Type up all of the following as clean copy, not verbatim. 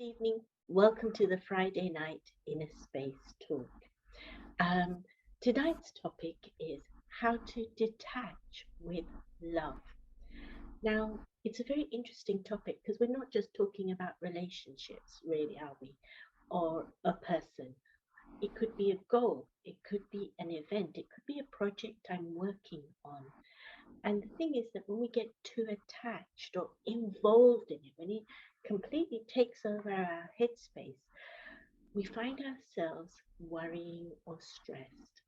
evening. Welcome to the Friday night inner space talk. Um, Tonight's topic is how to detach with love. Now, it's a very interesting topic because we're not just talking about relationships, really, are we? Or a person. It could be a goal, it could be an event, it could be a project I'm working on. And the thing is that when we get too attached or involved in it, when it completely takes over our headspace, we find ourselves worrying or stressed.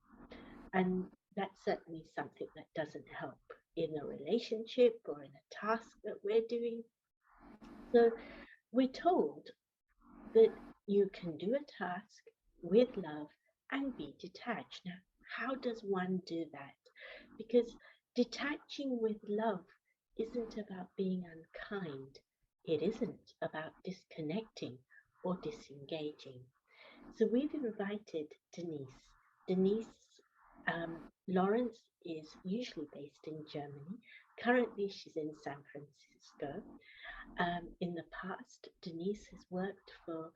And that's certainly something that doesn't help in a relationship or in a task that we're doing. So we're told that you can do a task with love and be detached. Now, how does one do that? Because detaching with love isn't about being unkind, it isn't about disconnecting or disengaging. So we've invited Denise. Denise Lawrence is usually based in Germany. Currently, she's in San Francisco. In the past, Denise has worked for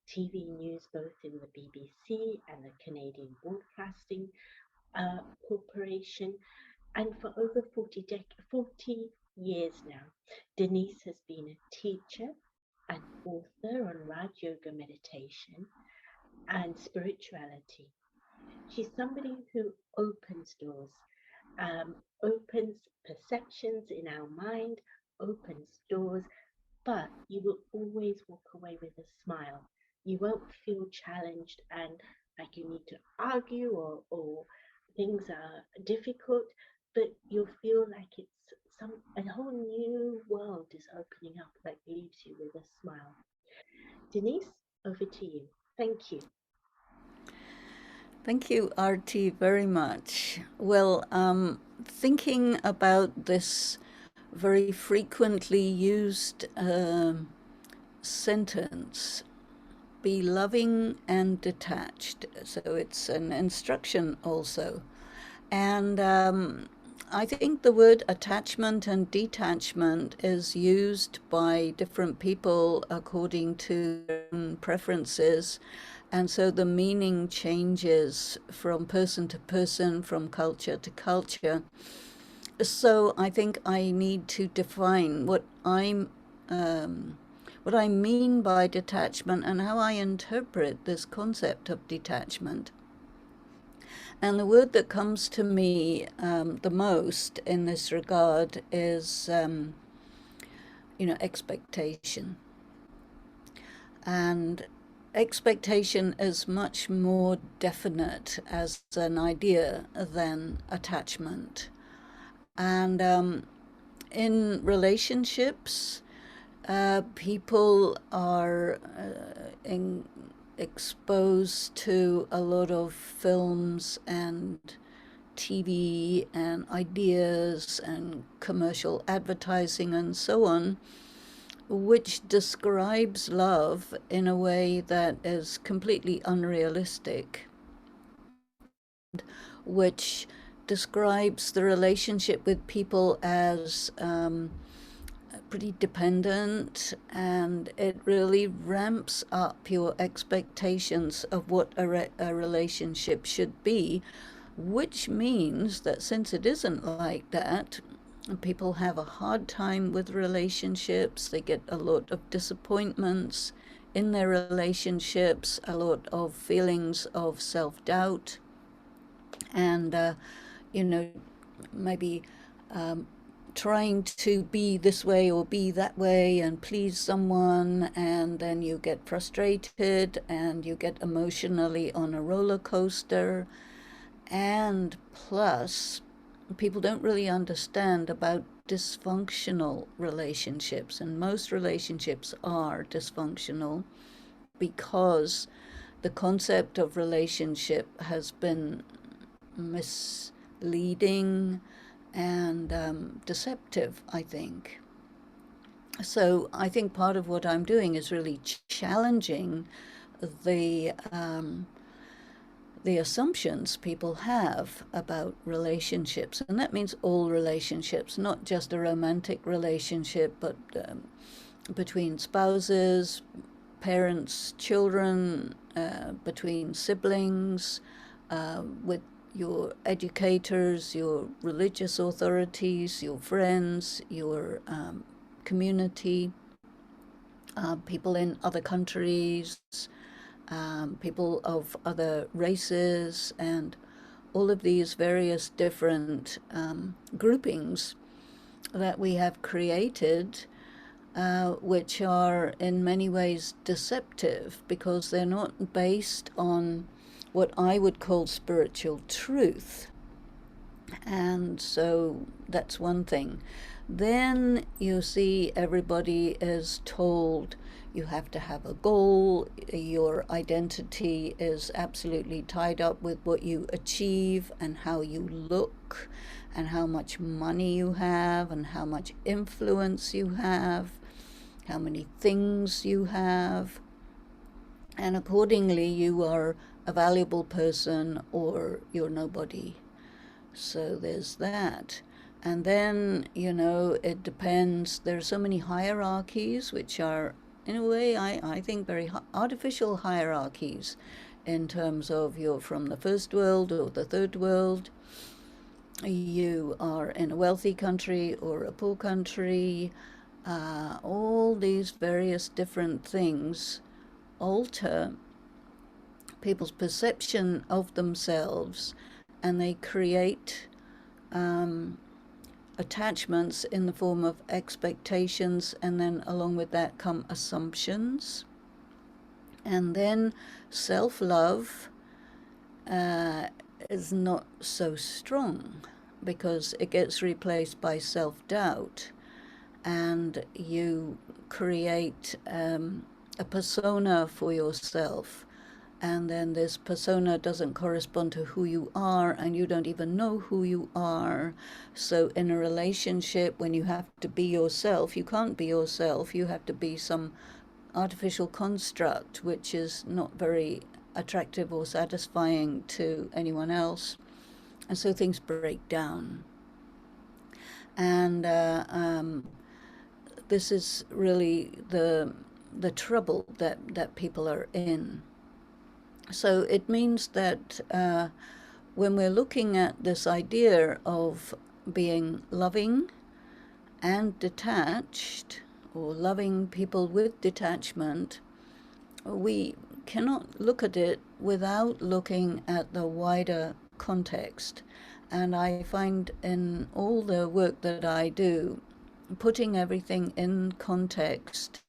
TV news both in the BBC and the Canadian Broadcasting Corporation, and for over 40 years now, Denise has been a teacher, an author on Raj Yoga meditation and spirituality. She's somebody who opens doors, opens perceptions in our mind, opens doors, but you will always walk away with a smile. You won't feel challenged and like you need to argue or things are difficult, but you'll feel like it's a whole new world is opening up that leaves you with a smile. Denise, over to you. Thank you. Thank you, Artie, very much. Well, thinking about this very frequently used sentence, be loving and detached. So it's an instruction also. And I think the word attachment and detachment is used by different people according to their own preferences. And so the meaning changes from person to person, from culture to culture. So I think I need to define what I mean by detachment and how I interpret this concept of detachment. And the word that comes to me the most in this regard is, expectation. And expectation is much more definite as an idea than attachment. And in relationships, people are exposed to a lot of films and TV and ideas and commercial advertising and so on, which describes love in a way that is completely unrealistic and which describes the relationship with people as pretty dependent, and it really ramps up your expectations of what a relationship should be, which means that since it isn't like that, people have a hard time with relationships. They get a lot of disappointments in their relationships, a lot of feelings of self doubt, and, you know, maybe trying to be this way or be that way and please someone, and then you get frustrated and you get emotionally on a roller coaster. And plus, people don't really understand about dysfunctional relationships, and most relationships are dysfunctional because the concept of relationship has been misleading and deceptive, I think. So I think part of what I'm doing is really challenging the the assumptions people have about relationships, and that means all relationships, not just a romantic relationship, but between spouses, parents, children, between siblings, with your educators, your religious authorities, your friends, your community, people in other countries, people of other races, and all of these various different groupings that we have created, which are in many ways deceptive because they're not based on what I would call spiritual truth. And so that's one thing. Then you see everybody is told you have to have a goal. Your identity is absolutely tied up with what you achieve and how you look and how much money you have and how much influence you have, how many things you have. And accordingly, you are a valuable person or you're nobody. So there's that. And then, it depends. There are so many hierarchies, which are, in a way, I think, very artificial hierarchies in terms of you're from the first world or the third world, you are in a wealthy country or a poor country. All these various different things alter people's perception of themselves, and they create attachments in the form of expectations, and then along with that come assumptions. And then self love is not so strong because it gets replaced by self doubt, and you create a persona for yourself, and then this persona doesn't correspond to who you are, and you don't even know who you are. So in a relationship, when you have to be yourself, you can't be yourself. You have to be some artificial construct, which is not very attractive or satisfying to anyone else. And so things break down. And this is really the trouble that people are in. So it means that when we're looking at this idea of being loving and detached, or loving people with detachment, we cannot look at it without looking at the wider context. And I find in all the work that I do, putting everything in context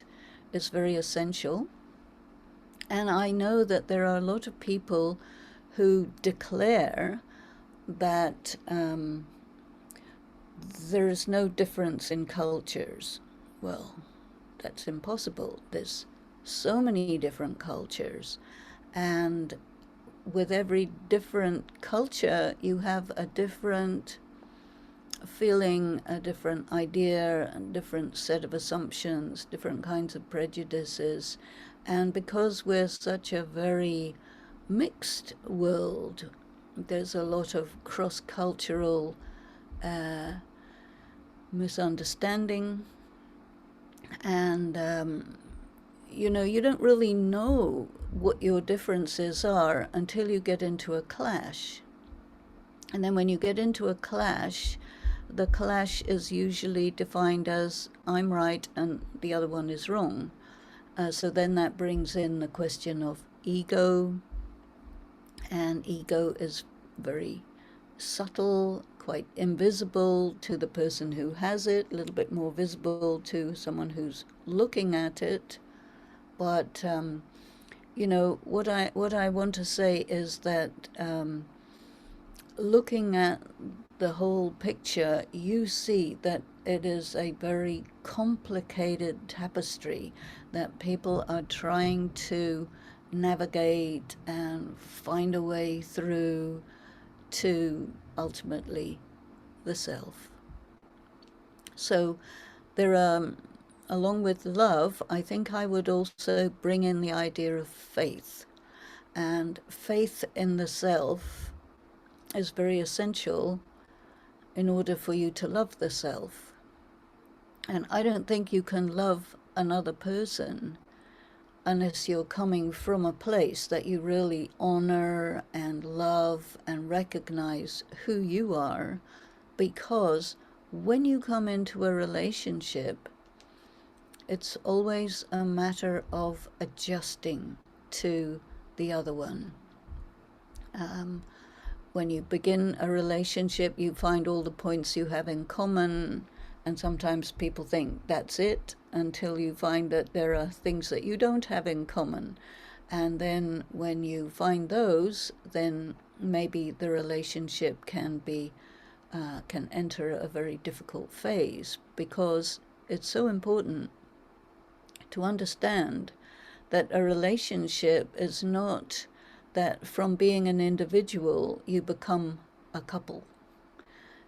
is very essential. And I know that there are a lot of people who declare that there is no difference in cultures. Well, that's impossible. There's so many different cultures. And with every different culture, you have a different feeling, a different idea, a different set of assumptions, different kinds of prejudices. And because we're such a very mixed world, there's a lot of cross-cultural misunderstanding, and you don't really know what your differences are until you get into a clash. And then when you get into a clash, the clash is usually defined as I'm right and the other one is wrong. So then that brings in the question of ego, and ego is very subtle, quite invisible to the person who has it, a little bit more visible to someone who's looking at it. But what I want to say is that looking at the whole picture, you see that it is a very complicated tapestry that people are trying to navigate and find a way through to ultimately the self. So there are, along with love, I think I would also bring in the idea of faith. And faith in the self is very essential in order for you to love the self. And I don't think you can love another person unless you're coming from a place that you really honor and love and recognize who you are. Because when you come into a relationship, it's always a matter of adjusting to the other one. Um, when you begin a relationship, you find all the points you have in common, and sometimes people think that's it until you find that there are things that you don't have in common. And then when you find those, then maybe the relationship can enter a very difficult phase, because it's so important to understand that a relationship is not that from being an individual you become a couple.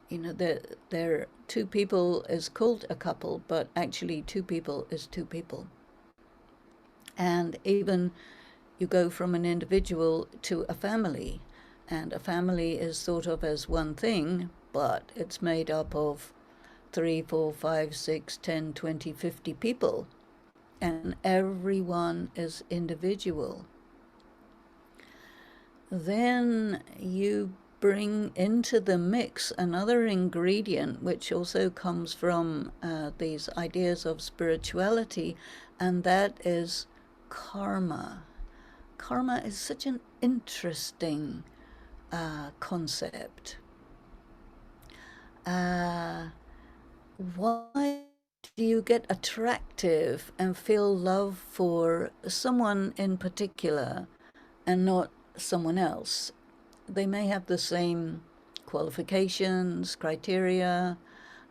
You know, there two people is called a couple, but actually two people is two people. And even you go from an individual to a family, and a family is thought of as one thing, but it's made up of 3, 4, 5, 6, 10, 20, 50 people, and everyone is individual. Then you bring into the mix another ingredient which also comes from these ideas of spirituality, and that is karma. Karma is such an interesting concept. Uh, why do you get attractive and feel love for someone in particular and not someone else? They may have the same qualifications, criteria.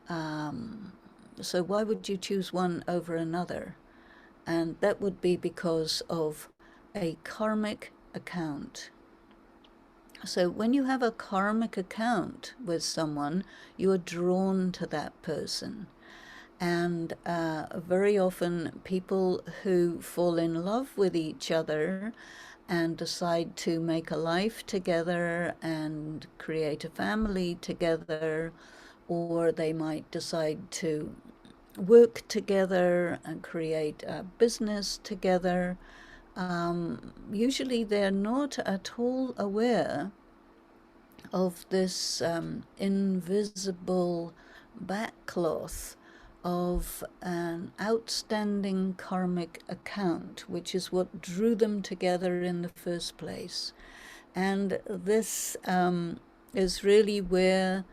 So why would you choose one over another? And that would be because of a karmic account. So when you have a karmic account with someone, you are drawn to that person. And very often people who fall in love with each other and decide to make a life together and create a family together, or they might decide to work together and create a business together. Usually they're not at all aware of this invisible backcloth of an outstanding karmic account, which is what drew them together in the first place. And this is really where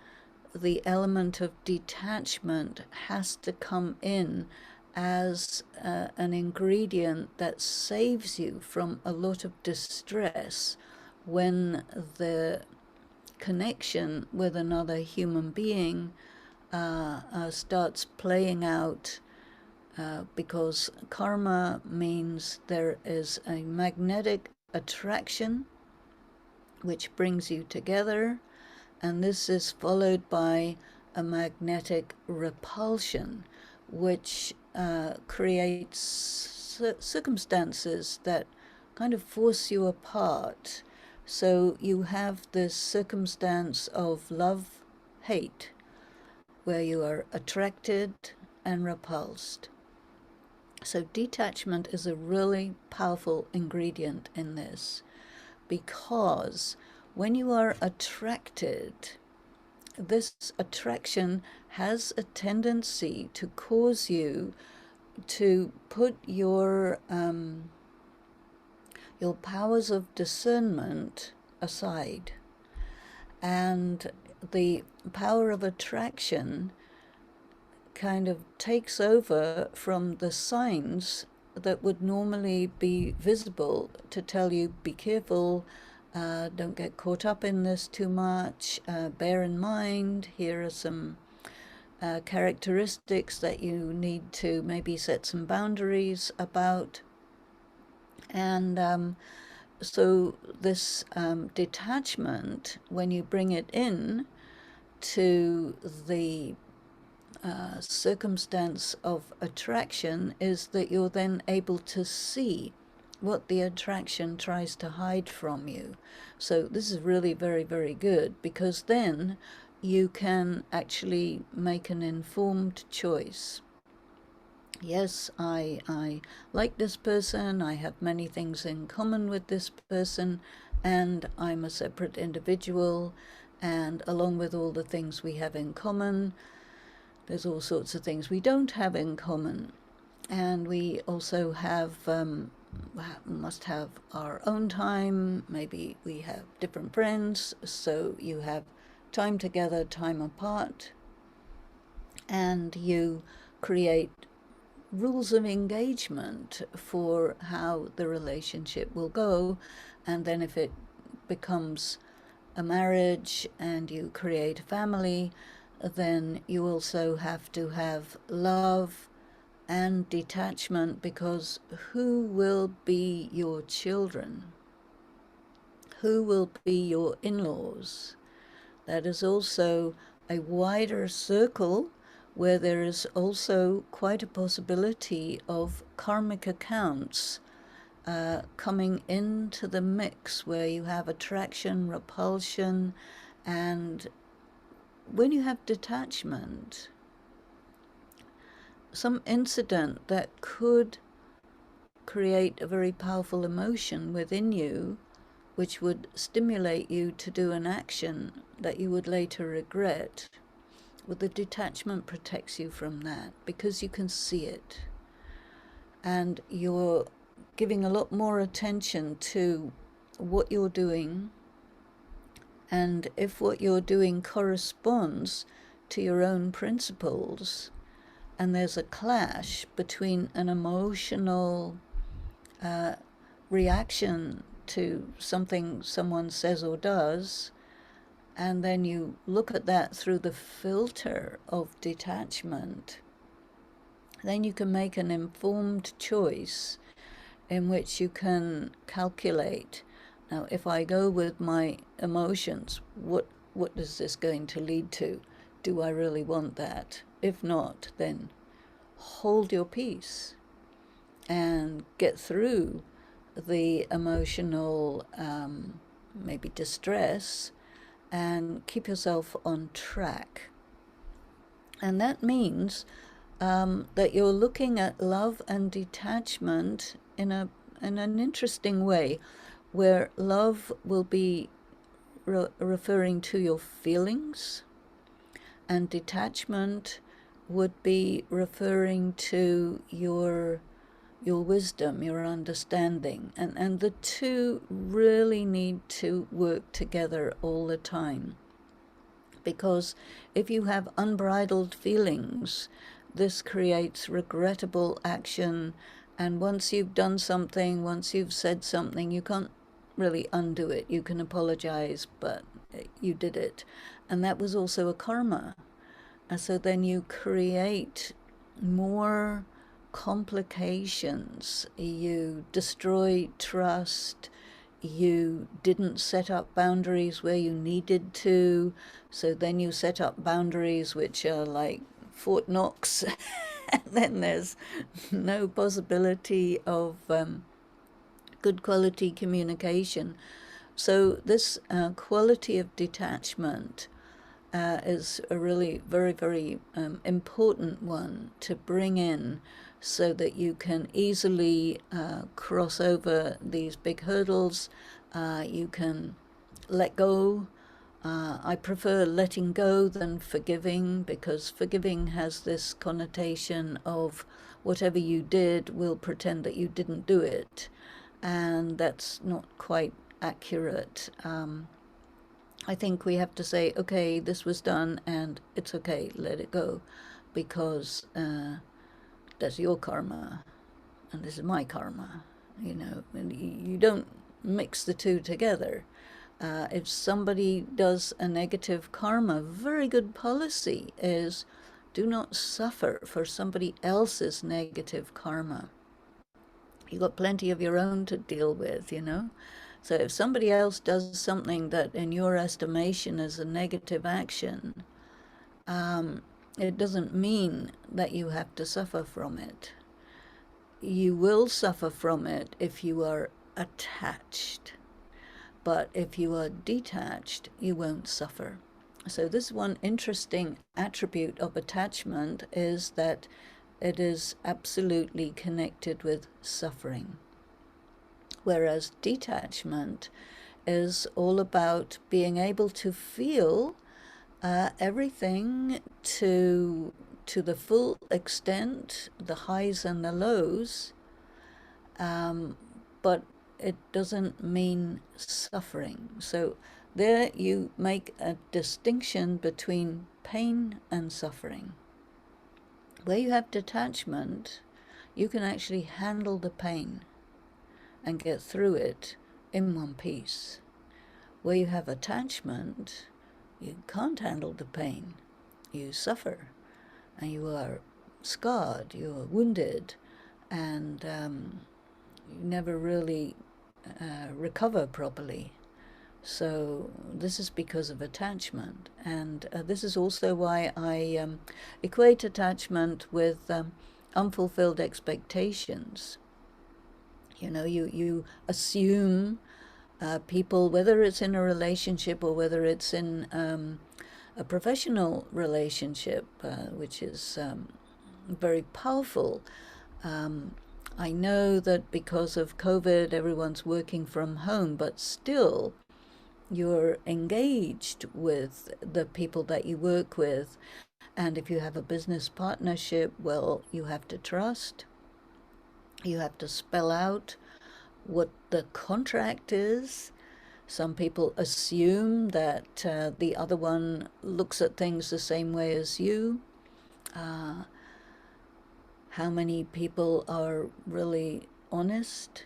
the element of detachment has to come in as an ingredient that saves you from a lot of distress when the connection with another human being starts playing out, because karma means there is a magnetic attraction which brings you together, and this is followed by a magnetic repulsion, which creates circumstances that kind of force you apart. So you have this circumstance of love hate, where you are attracted and repulsed. So detachment is a really powerful ingredient in this, because when you are attracted, this attraction has a tendency to cause you to put your powers of discernment aside, and the power of attraction kind of takes over from the signs that would normally be visible to tell you, be careful, don't get caught up in this too much, bear in mind, here are some characteristics that you need to maybe set some boundaries about. And so this detachment, when you bring it in to the circumstance of attraction, is that you're then able to see what the attraction tries to hide from you. So this is really very, very good, because then you can actually make an informed choice. Yes, I like this person, I have many things in common with this person, and I'm a separate individual, and along with all the things we have in common, there's all sorts of things we don't have in common. And we also must have our own time. Maybe we have different friends, so you have time together, time apart, and you create rules of engagement for how the relationship will go. And then if it becomes a marriage and you create a family, then you also have to have love and detachment, because who will be your children? Who will be your in laws? That is also a wider circle where there is also quite a possibility of karmic accounts coming into the mix, where you have attraction, repulsion, and when you have detachment, some incident that could create a very powerful emotion within you, which would stimulate you to do an action that you would later regret. Well, the detachment protects you from that because you can see it. And you're giving a lot more attention to what you're doing. And if what you're doing corresponds to your own principles, and there's a clash between an emotional uh, reaction to something someone says or does, and then you look at that through the filter of detachment, then you can make an informed choice in which you can calculate, now if I go with my emotions, what is this going to lead to? Do I really want that? If not, then hold your peace and get through the emotional maybe distress, and keep yourself on track. And that means that you're looking at love and detachment in an interesting way, where love will be referring to your feelings, and detachment would be referring to your wisdom, your understanding. And the two really need to work together all the time. Because if you have unbridled feelings, this creates regrettable action. And once you've done something, once you've said something, you can't really undo it. You can apologize, but you did it. And that was also a karma. And so then you create more complications. You destroy trust. You didn't set up boundaries where you needed to. So then you set up boundaries which are like Fort Knox. And then there's no possibility of good quality communication. So this quality of detachment is a really very, very important one to bring in, so that you can easily cross over these big hurdles. You can let go. I prefer letting go than forgiving, because forgiving has this connotation of whatever you did, we'll pretend that you didn't do it. And that's not quite accurate. I think we have to say, okay, this was done and it's okay, let it go, because that's your karma and this is my karma, and you don't mix the two together. If somebody does a negative karma, very good policy is do not suffer for somebody else's negative karma. You've got plenty of your own to deal with. So if somebody else does something that in your estimation is a negative action, it doesn't mean that you have to suffer from it. You will suffer from it if you are attached. But if you are detached, you won't suffer. So this one interesting attribute of attachment is that it is absolutely connected with suffering. Whereas detachment is all about being able to feel everything to the full extent, the highs and the lows, but it doesn't mean suffering. So there you make a distinction between pain and suffering. Where you have detachment, you can actually handle the pain and get through it in one piece. Where you have attachment, you can't handle the pain. You suffer and you are scarred, you are wounded, and you never really recover properly. So this is because of attachment, and this is also why I equate attachment with unfulfilled expectations. You assume people, whether it's in a relationship or whether it's in a professional relationship, which is very powerful. I know that because of COVID, everyone's working from home, but still, you're engaged with the people that you work with. And if you have a business partnership, well, you have to trust, you have to spell out what the contract is. Some people assume that the other one looks at things the same way as you. How many people are really honest?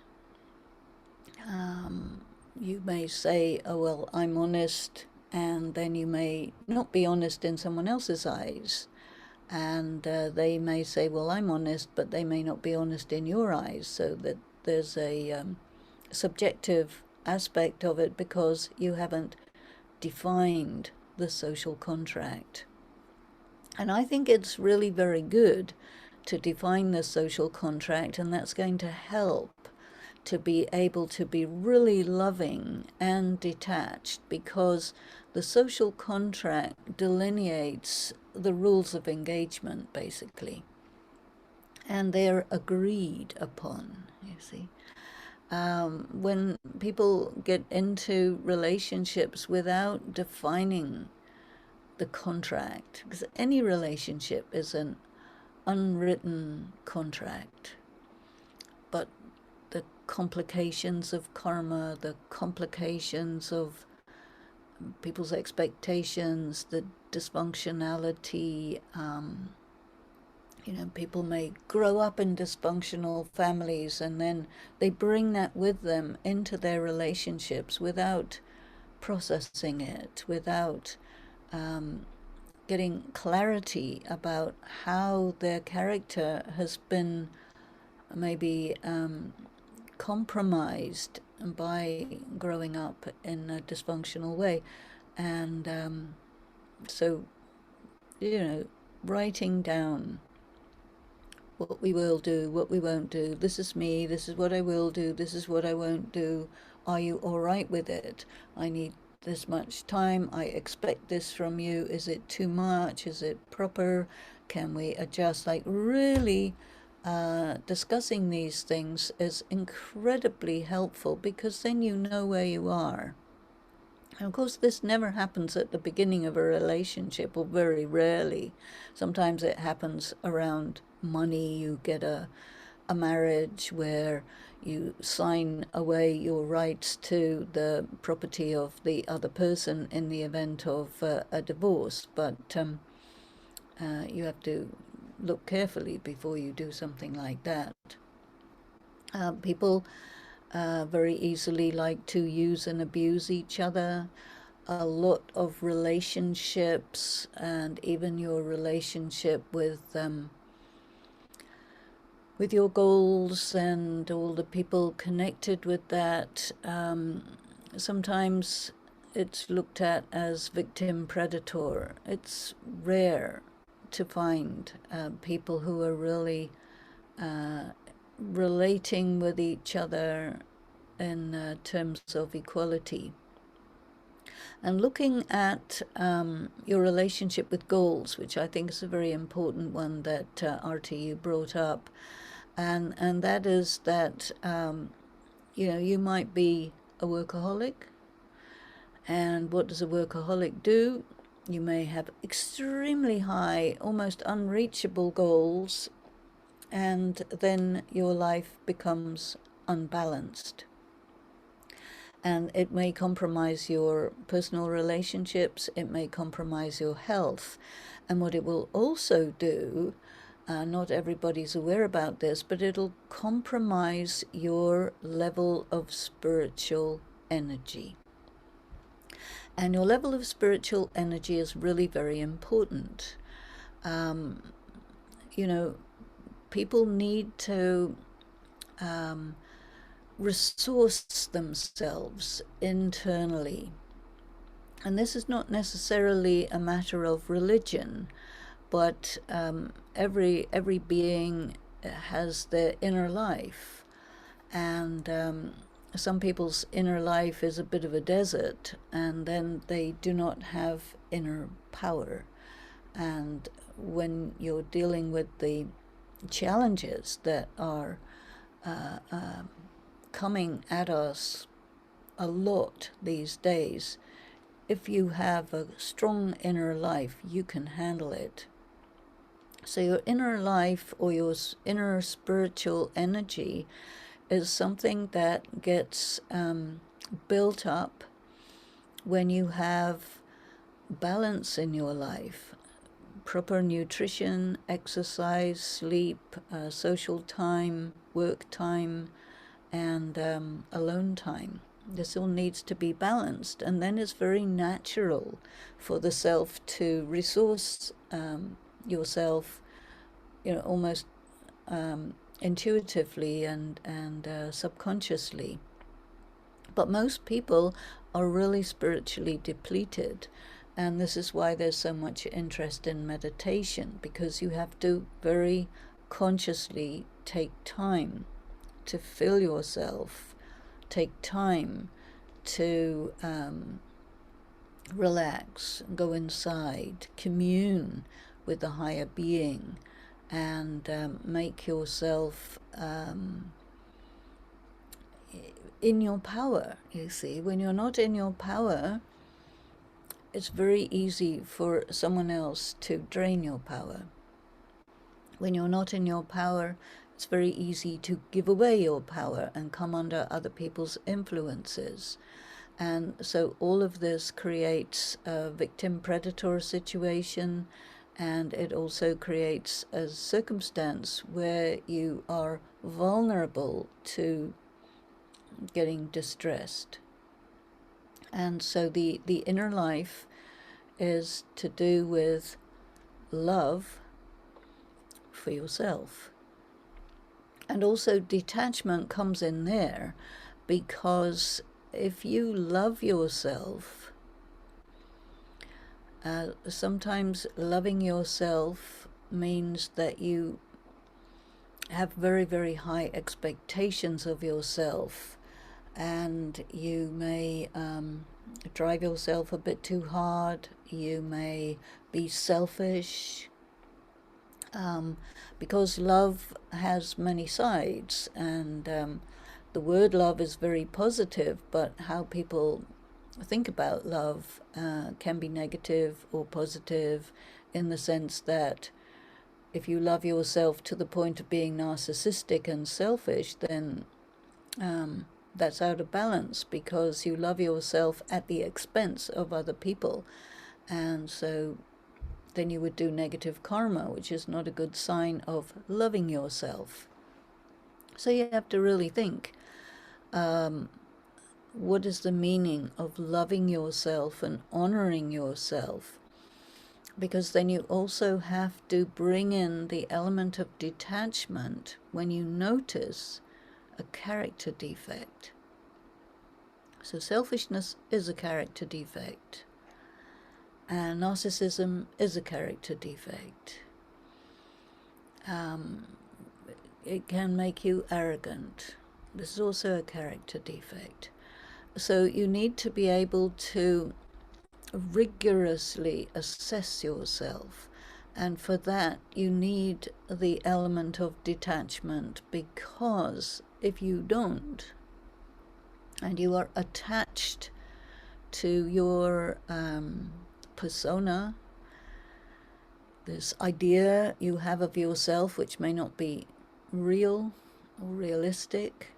You may say, oh, well, I'm honest, and then you may not be honest in someone else's eyes. And they may say, well, I'm honest, but they may not be honest in your eyes. So that there's a subjective aspect of it because you haven't defined the social contract. And I think it's really very good to define the social contract, and that's going to help to be able to be really loving and detached, because the social contract delineates the rules of engagement, basically, and they're agreed upon, you see. When people get into relationships without defining the contract, because any relationship is an unwritten contract, but the complications of karma, the complications of people's expectations, the dysfunctionality, people may grow up in dysfunctional families and then they bring that with them into their relationships without processing it, without getting clarity about how their character has been maybe compromised by growing up in a dysfunctional way. And so, writing down what we will do, what we won't do. This is me, this is what I will do, this is what I won't do. Are you all right with it? I need this much time. I expect this from you. Is it too much? Is it proper? Can we adjust? Like, really discussing these things is incredibly helpful because then you know where you are. And of course, this never happens at the beginning of a relationship, or very rarely. Sometimes it happens around money. You get a marriage where you sign away your rights to the property of the other person in the event of a divorce. But you have to look carefully before you do something like that. People very easily like to use and abuse each other. A lot of relationships, and even your relationship with your goals and all the people connected with that, sometimes it's looked at as victim predator. It's rare to find people who are really relating with each other in terms of equality. And looking at your relationship with goals, which I think is a very important one that RTU brought up, and that is that you might be a workaholic, and what does a workaholic do? You may have extremely high, almost unreachable goals, and then your life becomes unbalanced. And it may compromise your personal relationships, it may compromise your health. And what it will also do, not everybody's aware about this, but it'll compromise your level of spiritual energy. And your level of spiritual energy is really very important. You know, people need to resource themselves internally. And this is not necessarily a matter of religion, but every being has their inner life. And some people's inner life is a bit of a desert, and then they do not have inner power. And when you're dealing with the challenges that are coming at us a lot these days, if you have a strong inner life, you can handle it. So your inner life or your inner spiritual energy is something that gets built up when you have balance in your life, proper nutrition, exercise, sleep, social time, work time, and alone time. This all needs to be balanced, and then it's very natural for the self to resource yourself, almost intuitively and subconsciously. But most people are really spiritually depleted, and this is why there's so much interest in meditation, because you have to very consciously take time to fill yourself, take time to relax, go inside, commune with the higher being, and make yourself in your power. You see, when you're not in your power, it's very easy for someone else to drain your power. When you're not in your power, it's very easy to give away your power and come under other people's influences. And so all of this creates a victim-predator situation, and it also creates a circumstance where you are vulnerable to getting distressed. And so the inner life is to do with love for yourself. And also detachment comes in there, because if you love yourself, sometimes loving yourself means that you have very, very high expectations of yourself, and you may drive yourself a bit too hard. You may be selfish, because love has many sides, and the word love is very positive, but how people think about love can be negative or positive, in the sense that if you love yourself to the point of being narcissistic and selfish, then that's out of balance, because you love yourself at the expense of other people. And so then you would do negative karma, which is not a good sign of loving yourself. So you have to really think, what is the meaning of loving yourself and honoring yourself? Because then you also have to bring in the element of detachment when you notice a character defect. So selfishness is a character defect, and narcissism is a character defect. It can make you arrogant. This is also a character defect. So you need to be able to rigorously assess yourself. And for that, you need the element of detachment, because if you don't, and you are attached to your persona, this idea you have of yourself, which may not be real or realistic,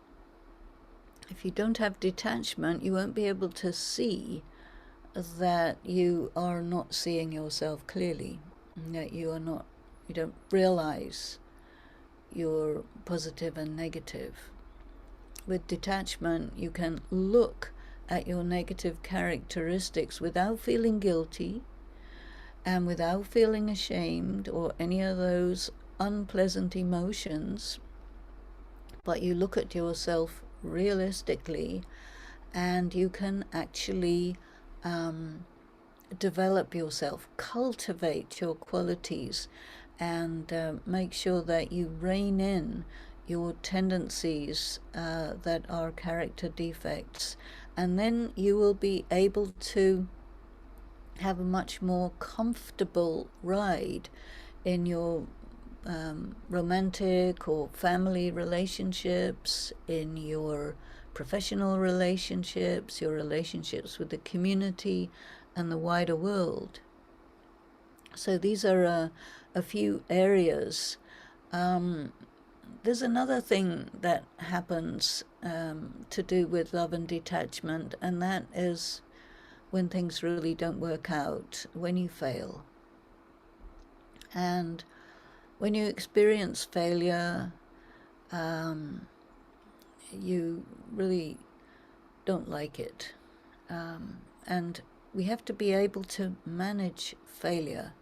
if you don't have detachment, you won't be able to see that you are not seeing yourself clearly, that you don't realize you're positive and negative. With detachment, you can look at your negative characteristics without feeling guilty and without feeling ashamed or any of those unpleasant emotions, but you look at yourself realistically, and you can actually develop yourself, cultivate your qualities, and make sure that you rein in your tendencies that are character defects. And then you will be able to have a much more comfortable ride in your romantic or family relationships, in your professional relationships, your relationships with the community and the wider world. So these are a few areas. There's another thing that happens to do with love and detachment, and that is when things really don't work out, when you fail. And when you experience failure, you really don't like it. And we have to be able to manage failure.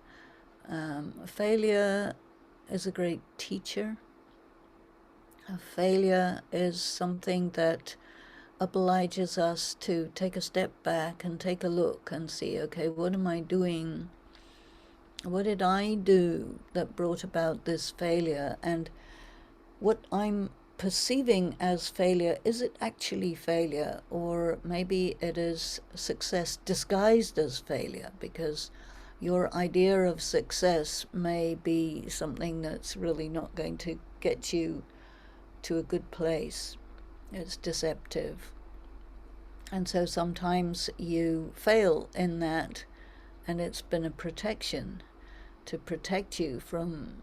Failure is a great teacher. Failure is something that obliges us to take a step back and take a look and see, okay, what am I doing? What did I do that brought about this failure? And what I'm perceiving as failure, is it actually failure? Or maybe it is success disguised as failure, because your idea of success may be something that's really not going to get you to a good place. It's deceptive. And so sometimes you fail in that, and it's been a protection to protect you from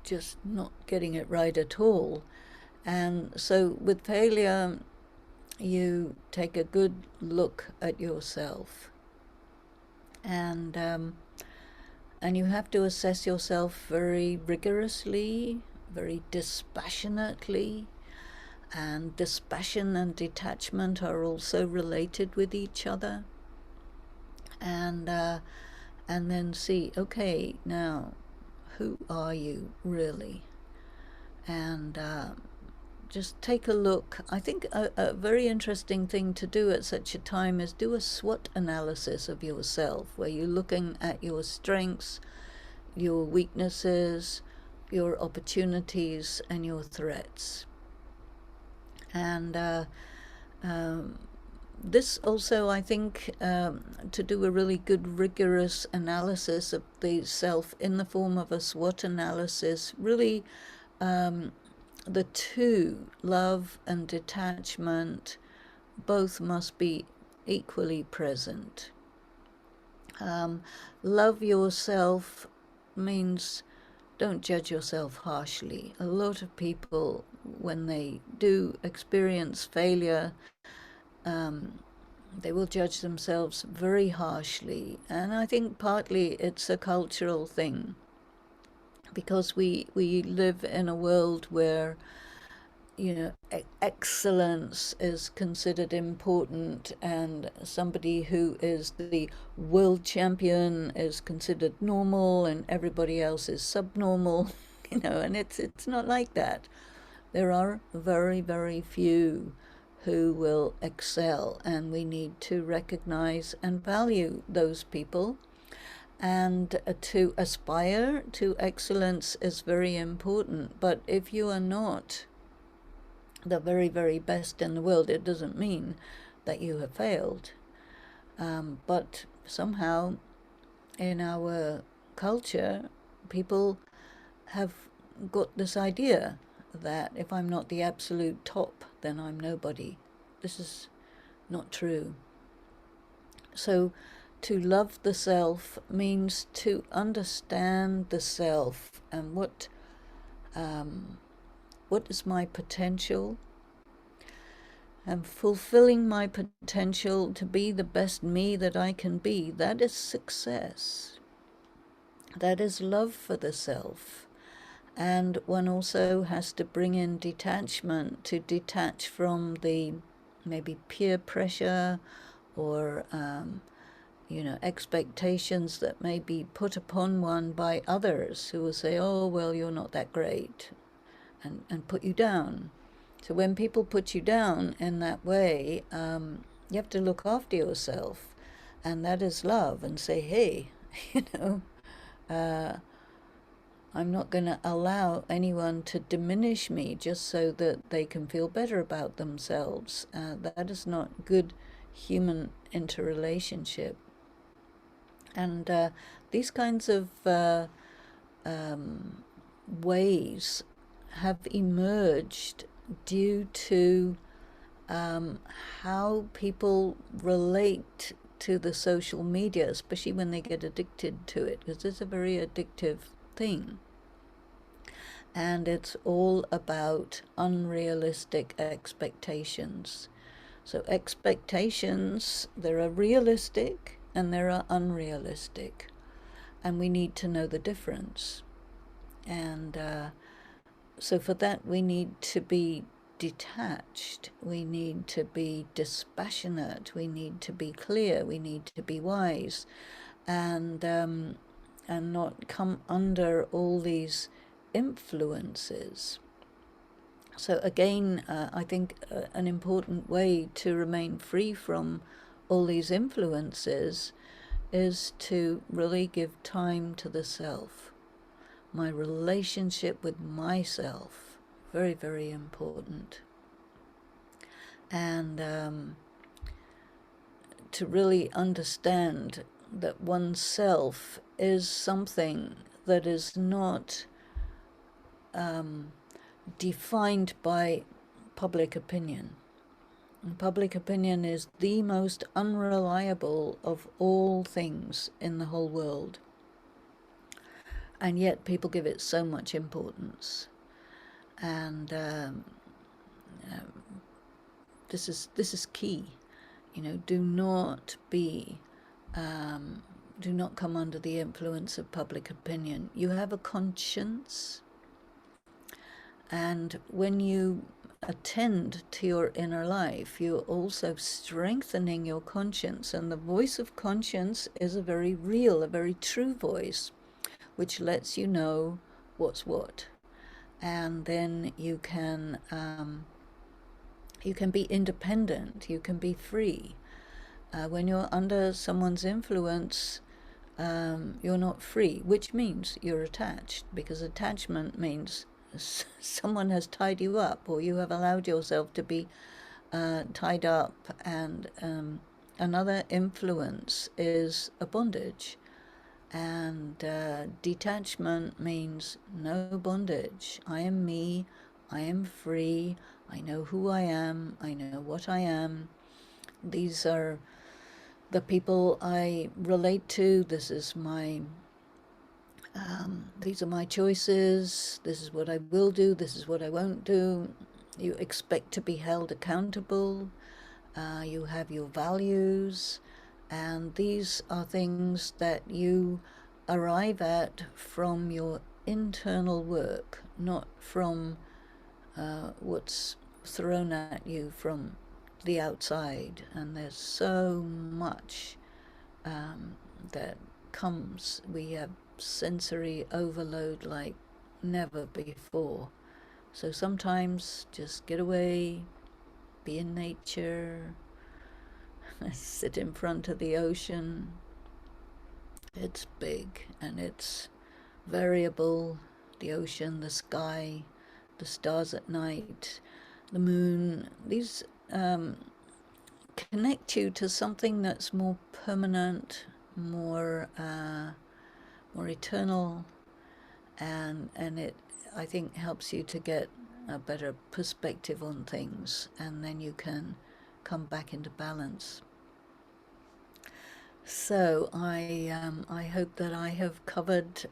just not getting it right at all. And so with failure, you take a good look at yourself, and you have to assess yourself very rigorously, very dispassionately. And dispassion and detachment are also related with each other. And then see, okay, now who are you really? And just take a look. I think a very interesting thing to do at such a time is do a SWOT analysis of yourself, where you're looking at your strengths, your weaknesses, your opportunities, and your threats. And this also, I think, to do a really good rigorous analysis of the self in the form of a SWOT analysis, really the two, love and detachment, both must be equally present. Love yourself means don't judge yourself harshly. A lot of people, when they do experience failure, they will judge themselves very harshly. And I think partly it's a cultural thing, because we live in a world where, you know, excellence is considered important, and somebody who is the world champion is considered normal, and everybody else is subnormal. And it's not like that. There are very, very few who will excel, and we need to recognize and value those people. And to aspire to excellence is very important. But if you are not the very, very best in the world, it doesn't mean that you have failed. But somehow in our culture, people have got this idea that if I'm not the absolute top, then I'm nobody. This is not true. So, to love the self means to understand the self and what is my potential, and fulfilling my potential to be the best me that I can be. That is success. That is love for the self. And one also has to bring in detachment, to detach from the maybe peer pressure or expectations that may be put upon one by others who will say, oh, well, you're not that great, and put you down. So when people put you down in that way, you have to look after yourself, and that is love, and say, hey, you know, uh, I'm not going to allow anyone to diminish me just so that they can feel better about themselves. That is not good human interrelationship. And these kinds of ways have emerged due to how people relate to the social media, especially when they get addicted to it, because it's a very addictive thing. And it's all about unrealistic expectations. So, expectations, there are realistic and there are unrealistic, and we need to know the difference. And so, for that, we need to be detached, we need to be dispassionate, we need to be clear, we need to be wise, and not come under all these influences. So again, I think an important way to remain free from all these influences is to really give time to the self, my relationship with myself, very, very important. And to really understand that oneself is something that is not defined by public opinion. And public opinion is the most unreliable of all things in the whole world. And yet people give it so much importance. And this is key. Do not do not come under the influence of public opinion. You have a conscience, and when you attend to your inner life, you're also strengthening your conscience. And the voice of conscience is a very real, a very true voice, which lets you know what's what. And then you can be independent, you can be free. When you're under someone's influence, you're not free, which means you're attached, because attachment means someone has tied you up, or you have allowed yourself to be tied up, and another influence is a bondage. And detachment means no bondage. I am me, I am free, I know who I am, I know what I am. These are the people I relate to. These are my choices. This is what I will do. This is what I won't do. You expect to be held accountable. You have your values, and these are things that you arrive at from your internal work, not from what's thrown at you from the outside. And there's so much that comes. We have sensory overload like never before. So sometimes just get away, be in nature, sit in front of the ocean. It's big and it's variable. The ocean, the sky, the stars at night, the moon, these connect you to something that's more permanent more eternal, and it, I think, helps you to get a better perspective on things, and then you can come back into balance. So I hope that I have covered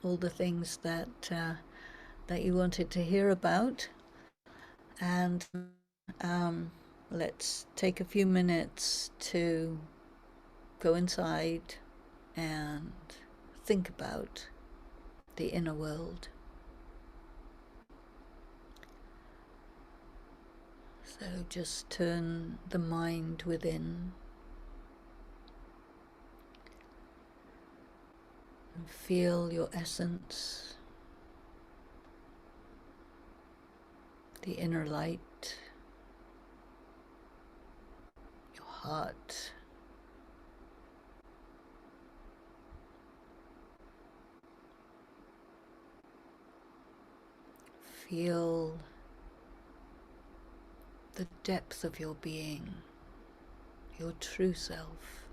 all the things that you wanted to hear about, and let's take a few minutes to go inside and think about the inner world. So just turn the mind within and feel your essence, the inner light, your heart. Feel the depth of your being, your true self,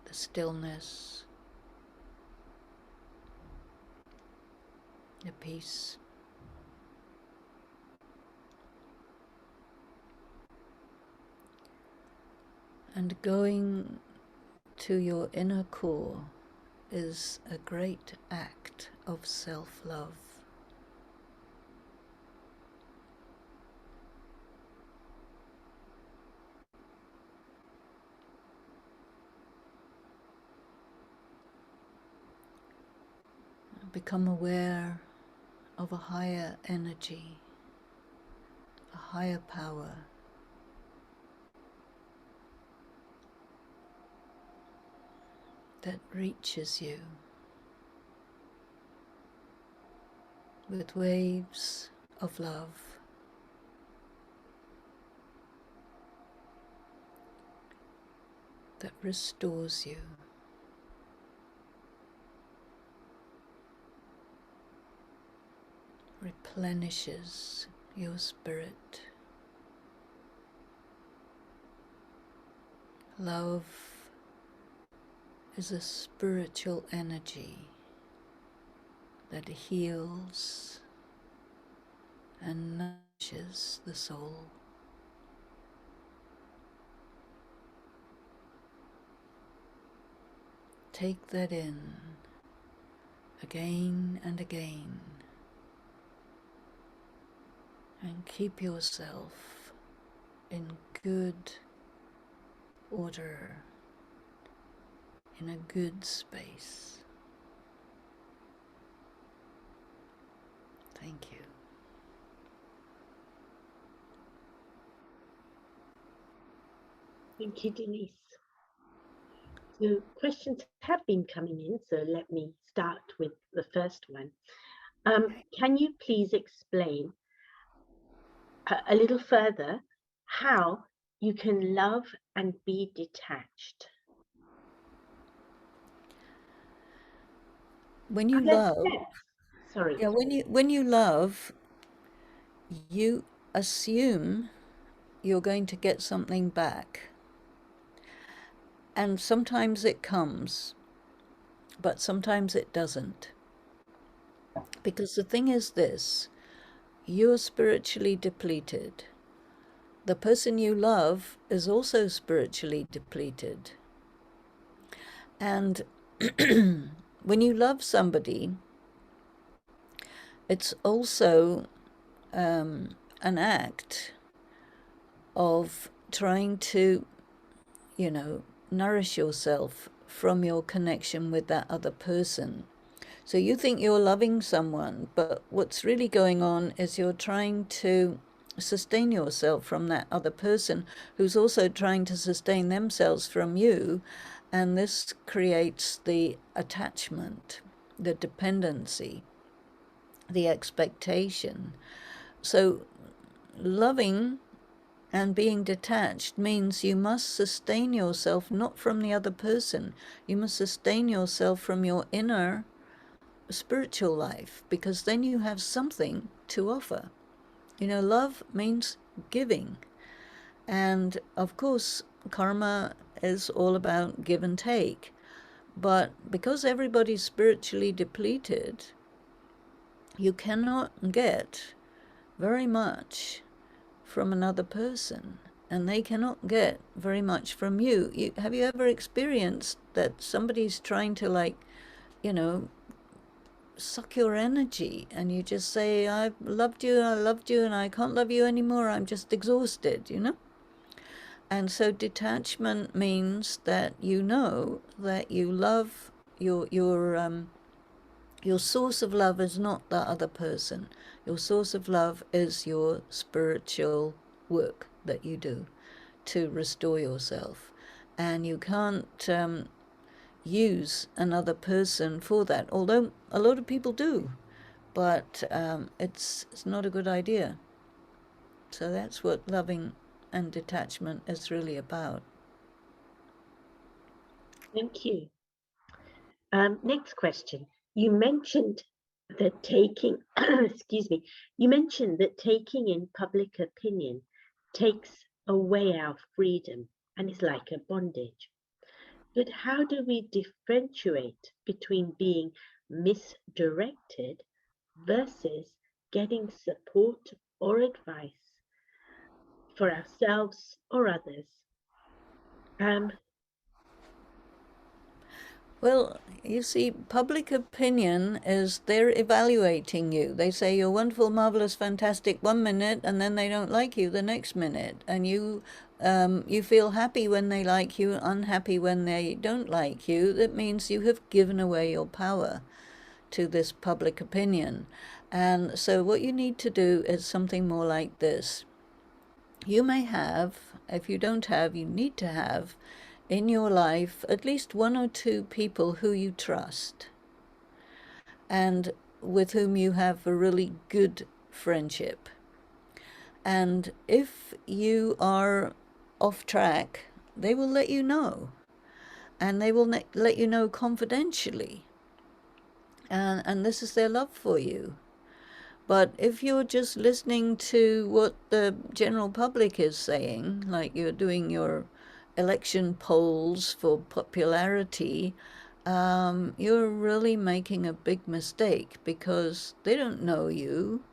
the stillness, the peace. And going to your inner core is a great act of self-love. Become aware of a higher energy, a higher power that reaches you with waves of love, that restores you, replenishes your spirit. Love is a spiritual energy that heals and nourishes the soul. Take that in again and again, and keep yourself in good order, in a good space. Thank you. Thank you, Denise. So questions have been coming in, so let me start with the first one. Can you please explain a little further how you can love and be detached? When you Let's, love, sorry. yeah, when you love, you assume you're going to get something back. And sometimes it comes, but sometimes it doesn't. Because the thing is this, you're spiritually depleted. The person you love is also spiritually depleted. And when you love somebody, it's also an act of trying to, nourish yourself from your connection with that other person. So you think you're loving someone, but what's really going on is you're trying to sustain yourself from that other person who's also trying to sustain themselves from you. And this creates the attachment, the dependency, the expectation. So loving and being detached means you must sustain yourself not from the other person. You must sustain yourself from your inner spiritual life, because then you have something to offer. Love means giving. And of course, karma is all about give and take. But because everybody's spiritually depleted, you cannot get very much from another person, and they cannot get very much from you. Have you ever experienced that somebody's trying to, like, you know, suck your energy, and you just say, I loved you, and I can't love you anymore, I'm just exhausted, you know? And so detachment means that you know that you love your source of love is not the other person. Your source of love is your spiritual work that you do to restore yourself. And you can't use another person for that, although a lot of people do. But it's not a good idea. So that's what loving and detachment is really about. Thank you. Next question. You mentioned that taking, excuse me, you mentioned that taking in public opinion takes away our freedom and is like a bondage. But how do we differentiate between being misdirected versus getting support or advice for ourselves or others? Um, Well, you see, public opinion is they're evaluating you. They say you're wonderful, marvelous, fantastic 1 minute, and then they don't like you the next minute. And you feel happy when they like you, unhappy when they don't like you. That means you have given away your power to this public opinion. And so, what you need to do is something more like this. You may have, if you don't have, you need to have in your life at least one or two people who you trust and with whom you have a really good friendship. And if you are off track, they will let you know, and they will let you know confidentially. And this is their love for you. But if you're just listening to what the general public is saying, like you're doing your election polls for popularity, you're really making a big mistake because they don't know you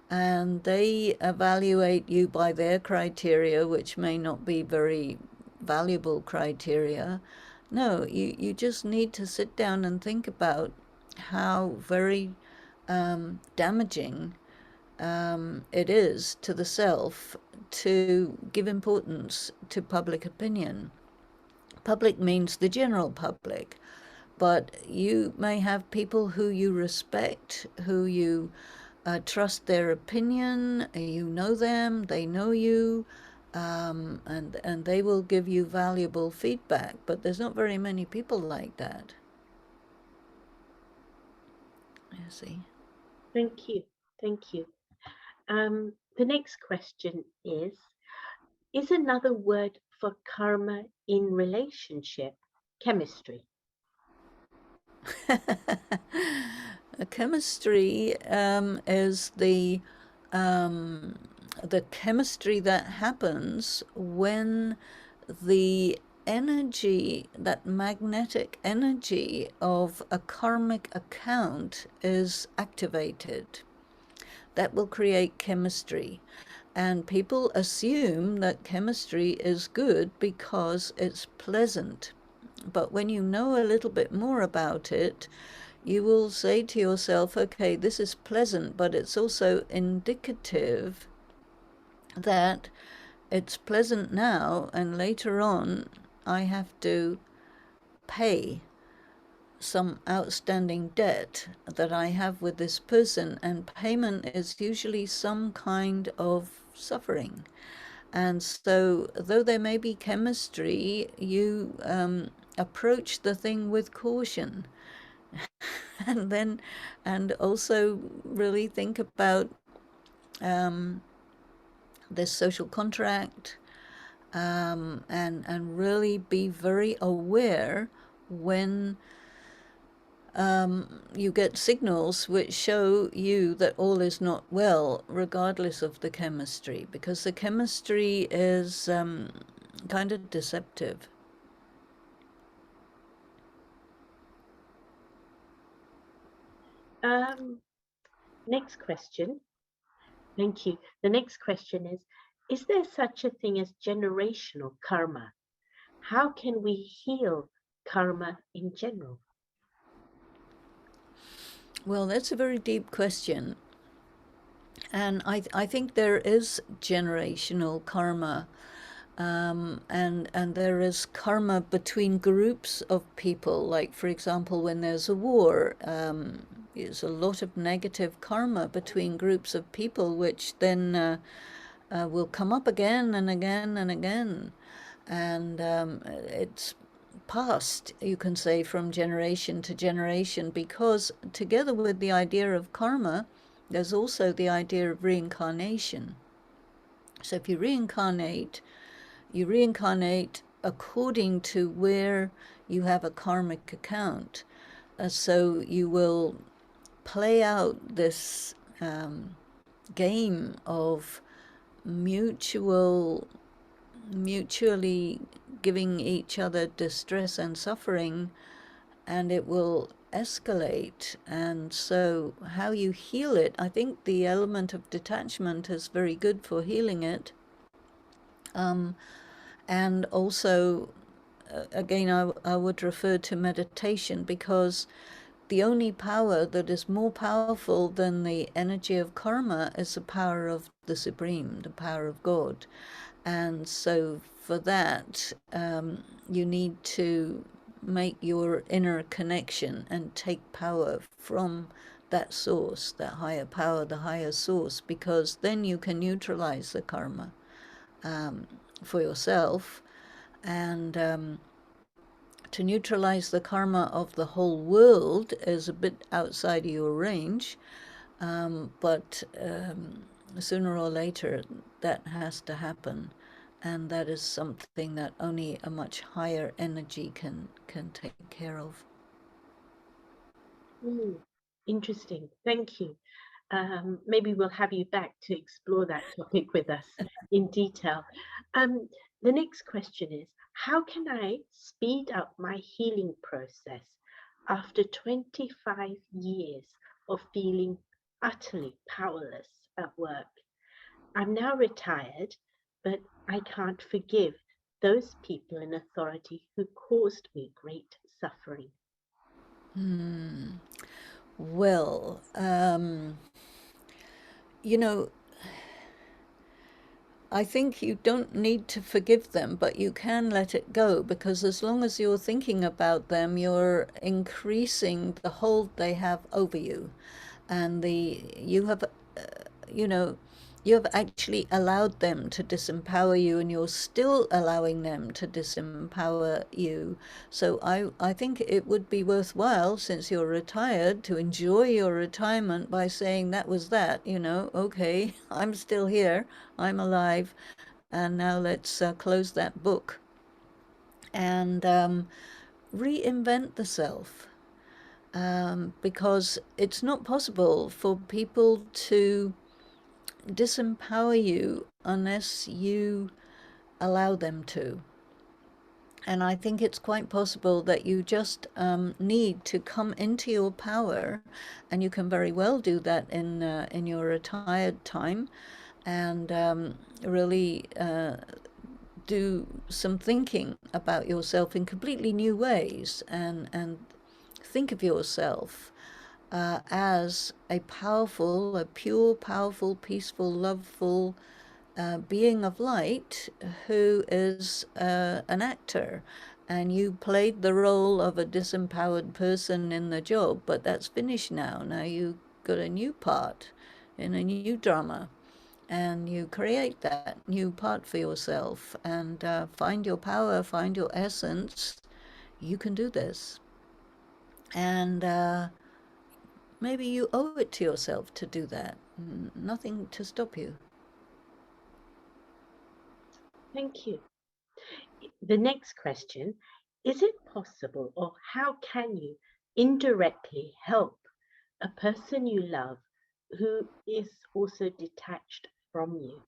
and they evaluate you by their criteria, which may not be very valuable criteria. No, you just need to sit down and think about how very damaging it is to the self to give importance to public opinion. Public means the general public, but you may have people who you respect, who you trust their opinion, you know them, they know you, and they will give you valuable feedback. But there's not very many people like that. You see. Thank you. Thank you. The next question is another word for karma in relationship chemistry? Chemistry is the chemistry that happens when the energy, that magnetic energy of a karmic account is activated. That will create chemistry. And people assume that chemistry is good because it's pleasant. But when you know a little bit more about it, you will say to yourself, okay, this is pleasant, but it's also indicative that it's pleasant now, and later on, I have to pay some outstanding debt that I have with this person, and payment is usually some kind of suffering. And so, though there may be chemistry, you approach the thing with caution. And then, and also really think about um, this social contract, and really be very aware when you get signals which show you that all is not well, regardless of the chemistry, because the chemistry is kind of deceptive. Next question. Thank you. The next question is there such a thing as generational karma? How can we heal karma in general? Well, that's a very deep question. And I think there is generational karma, and there is karma between groups of people. Like, for example, when there's a war, there's a lot of negative karma between groups of people, which then will come up again and again and again. And it's passed, you can say, from generation to generation, because together with the idea of karma, there's also the idea of reincarnation. So if you reincarnate according to where you have a karmic account. So you will play out this game of mutual mutually giving each other distress and suffering, and it will escalate. And so, how you heal it, I think the element of detachment is very good for healing it. And also, again, I would refer to meditation, because the only power that is more powerful than the energy of karma is the power of the Supreme, the power of God. And so for that, you need to make your inner connection and take power from that source, that higher power, the higher source, because then you can neutralize the karma for yourself. And to neutralize the karma of the whole world is a bit outside of your range, but sooner or later that has to happen, and that is something that only a much higher energy can take care of. Mm, interesting. Thank you. Maybe we'll have you back to explore that topic with us in detail. Um, the next question is how can I speed up my healing process after 25 years of feeling utterly powerless at work? I'm now retired, but I can't forgive those people in authority who caused me great suffering. Well, you know, I think you don't need to forgive them, but you can let it go, because as long as you're thinking about them, you're increasing the hold they have over you. And you have, you know, you have actually allowed them to disempower you, and you're still allowing them to disempower you. So I think it would be worthwhile, since you're retired, to enjoy your retirement by saying that was that, okay, I'm still here, I'm alive, and now let's close that book and reinvent the self. Because it's not possible for people to disempower you unless you allow them to. And I think it's quite possible that you just need to come into your power, and you can very well do that in your retired time, and really do some thinking about yourself in completely new ways, and think of yourself as a powerful, a pure, powerful, peaceful, loveful being of light who is an actor. And you played the role of a disempowered person in the job, but that's finished now. Now you got a new part in a new drama, and you create that new part for yourself, and find your power, find your essence. You can do this. And maybe you owe it to yourself to do that. Nothing to stop you. Thank you. The next question is it possible, or how can you indirectly help a person you love who is also detached from you?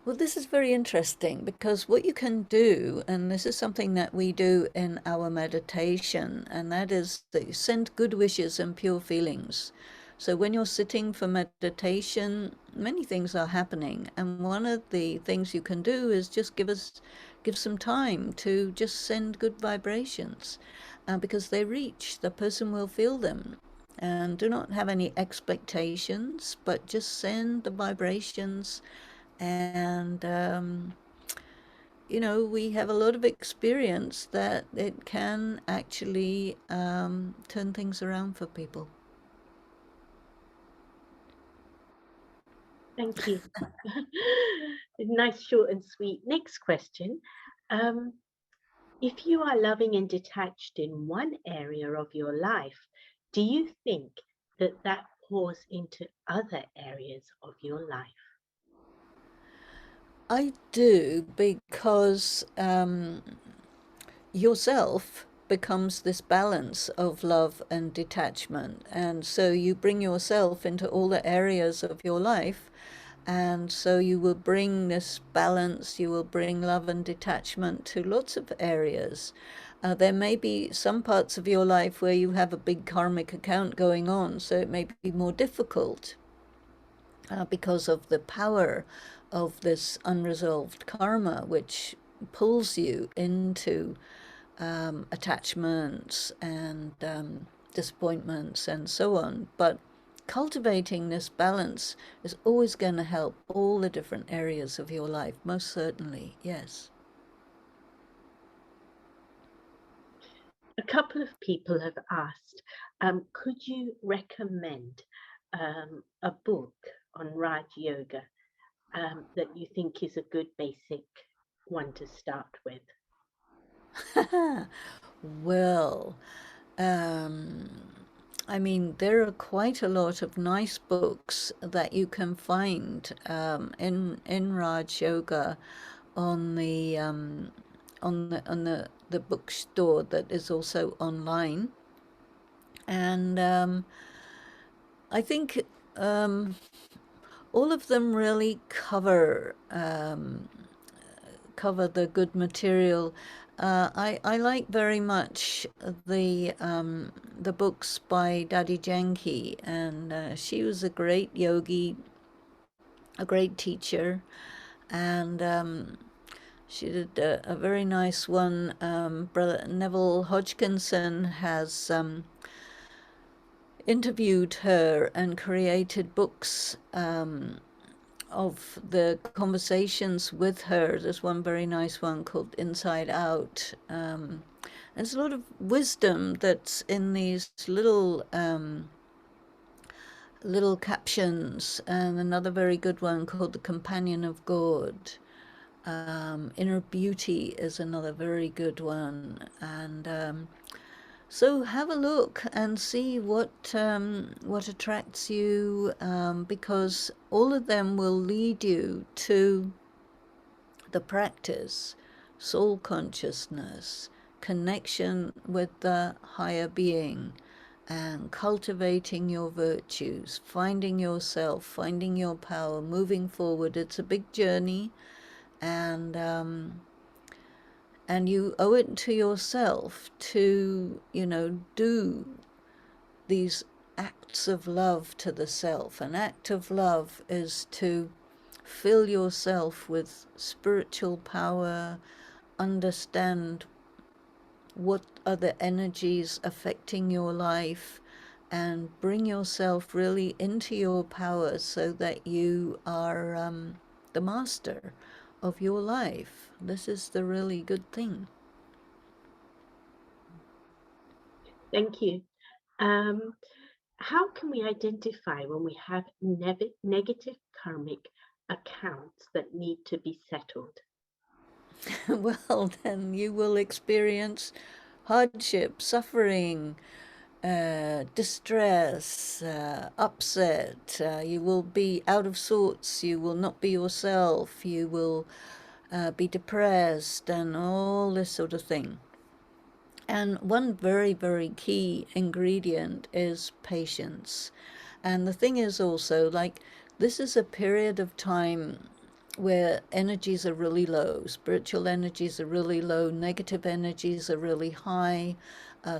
Well, this is very interesting because what you can do, and this is something that we do in our meditation, and that is that you send good wishes and pure feelings. So when you're sitting for meditation, many things are happening, and one of the things you can do is just give some time to just send good vibrations, because they reach, the person will feel them. And do not have any expectations, but just send the vibrations. And we have a lot of experience that it can actually turn things around for people. Thank you. Nice, short, and sweet. Next question. Um, if you are loving and detached in one area of your life, do you think that that pours into other areas of your life? I do, because yourself becomes this balance of love and detachment. And so you bring yourself into all the areas of your life. And so you will bring this balance, you will bring love and detachment to lots of areas. There may be some parts of your life where you have a big karmic account going on, so it may be more difficult because of the power of this unresolved karma, which pulls you into attachments and disappointments and so on. But cultivating this balance is always going to help all the different areas of your life, most certainly, yes. A couple of people have asked, could you recommend a book on Raj Yoga that you think is a good basic one to start with? Well, um, I mean, there are quite a lot of nice books that you can find in Raj Yoga on the bookstore that is also online, and I think all of them really cover the good material. I like very much the books by Daddy Janki, and she was a great yogi, a great teacher, and she did a very nice one. Brother Neville Hodgkinson has interviewed her and created books of the conversations with her. There's one very nice one called Inside Out. There's a lot of wisdom that's in these little captions, and another very good one called The Companion of God. Inner Beauty is another very good one, and so have a look and see what attracts you, because all of them will lead you to the practice, soul consciousness, connection with the higher being, and cultivating your virtues, finding yourself, finding your power, moving forward. It's a big journey, and you owe it to yourself to do these acts of love to the self. An act of love is to fill yourself with spiritual power, understand what are the energies affecting your life, and bring yourself really into your power so that you are the master of your life. This is the really good thing. Thank you. Um, how can we identify when we have negative karmic accounts that need to be settled? Well, then you will experience hardship, suffering, distress, upset. You will be out of sorts. You will not be yourself. You will be depressed and all this sort of thing. And one very, very key ingredient is patience. And the thing is also, like, this is a period of time where energies are really low, spiritual energies are really low, negative energies are really high,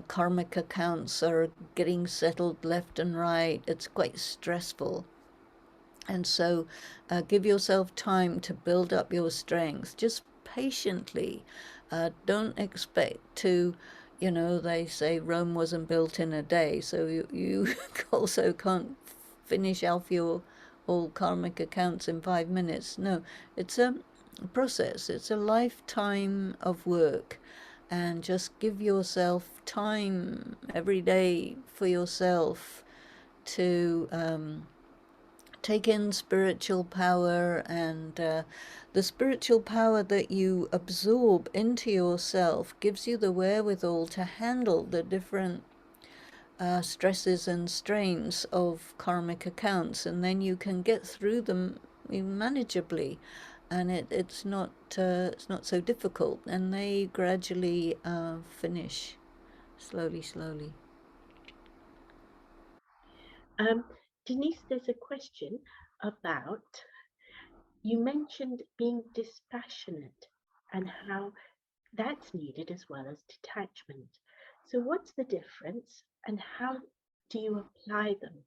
karmic accounts are getting settled left and right. It's quite stressful. And so give yourself time to build up your strength. Just patiently. Don't expect to, they say Rome wasn't built in a day. So you also can't finish off your all karmic accounts in 5 minutes. No, it's a process, it's a lifetime of work. And just give yourself time every day for yourself to take in spiritual power, and the spiritual power that you absorb into yourself gives you the wherewithal to handle the different stresses and strains of karmic accounts, and then you can get through them manageably, and it's not so difficult, and they gradually finish slowly, slowly. Um, Denise, there's a question about, you mentioned being dispassionate and how that's needed as well as detachment. So, what's the difference and how do you apply them?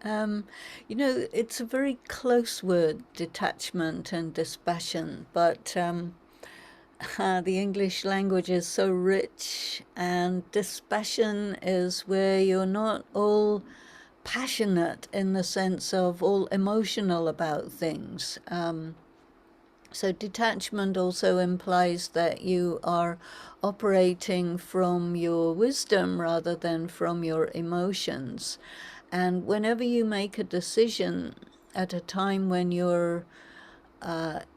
Um, it's a very close word, detachment and dispassion, but the English language is so rich, and dispassion is where you're not all passionate in the sense of all emotional about things. So detachment also implies that you are operating from your wisdom rather than from your emotions. And whenever you make a decision at a time when you're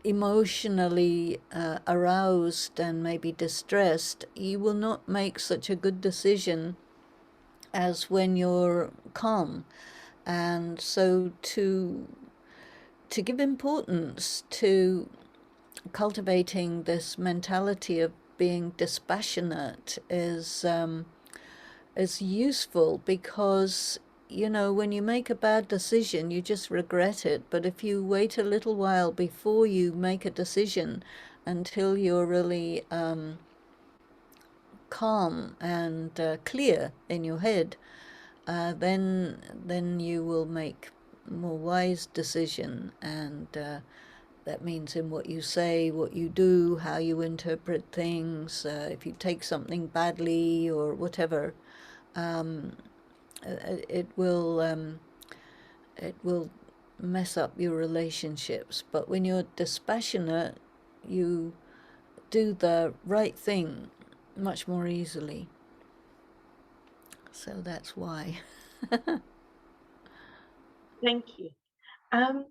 emotionally aroused and maybe distressed, you will not make such a good decision as when you're calm. And so to give importance to cultivating this mentality of being dispassionate is useful, because when you make a bad decision you just regret it, but if you wait a little while before you make a decision until you're really calm and clear in your head, then you will make more wise decision, and that means in what you say, what you do, how you interpret things. If you take something badly or whatever, it will mess up your relationships. But when you're dispassionate, you do the right thing much more easily. So that's why. Thank you. Um,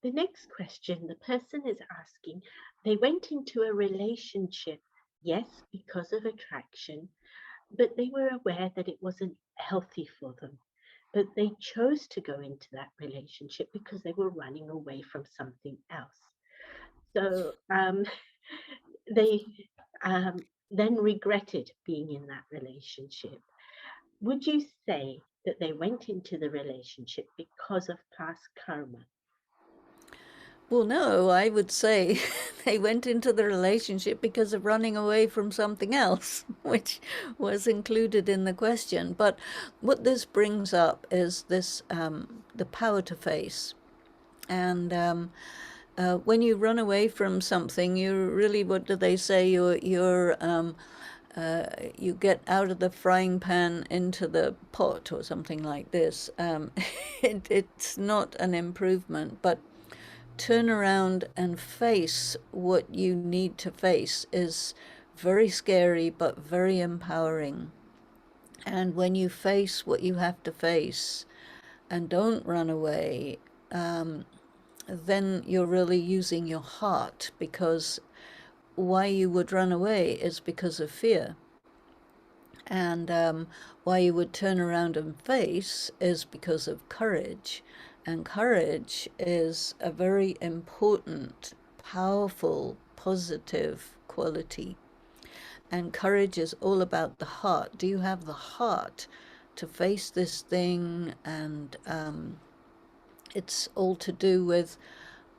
the next question, the person is asking, they went into a relationship, yes, because of attraction, but they were aware that it wasn't healthy for them. But they chose to go into that relationship because they were running away from something else. So they then regretted being in that relationship. Would you say that they went into the relationship because of past karma? Well, no, I would say they went into the relationship because of running away from something else, which was included in the question. But what this brings up is this the power to face. And when you run away from something, you really, what do they say? You get out of the frying pan into the pot or something like this. It's not an improvement, but turn around and face what you need to face is very scary but very empowering. And when you face what you have to face and don't run away, then you're really using your heart, because why you would run away is because of fear. And why you would turn around and face is because of courage. And courage is a very important, powerful, positive quality. And courage is all about the heart. Do you have the heart to face this thing? And it's all to do with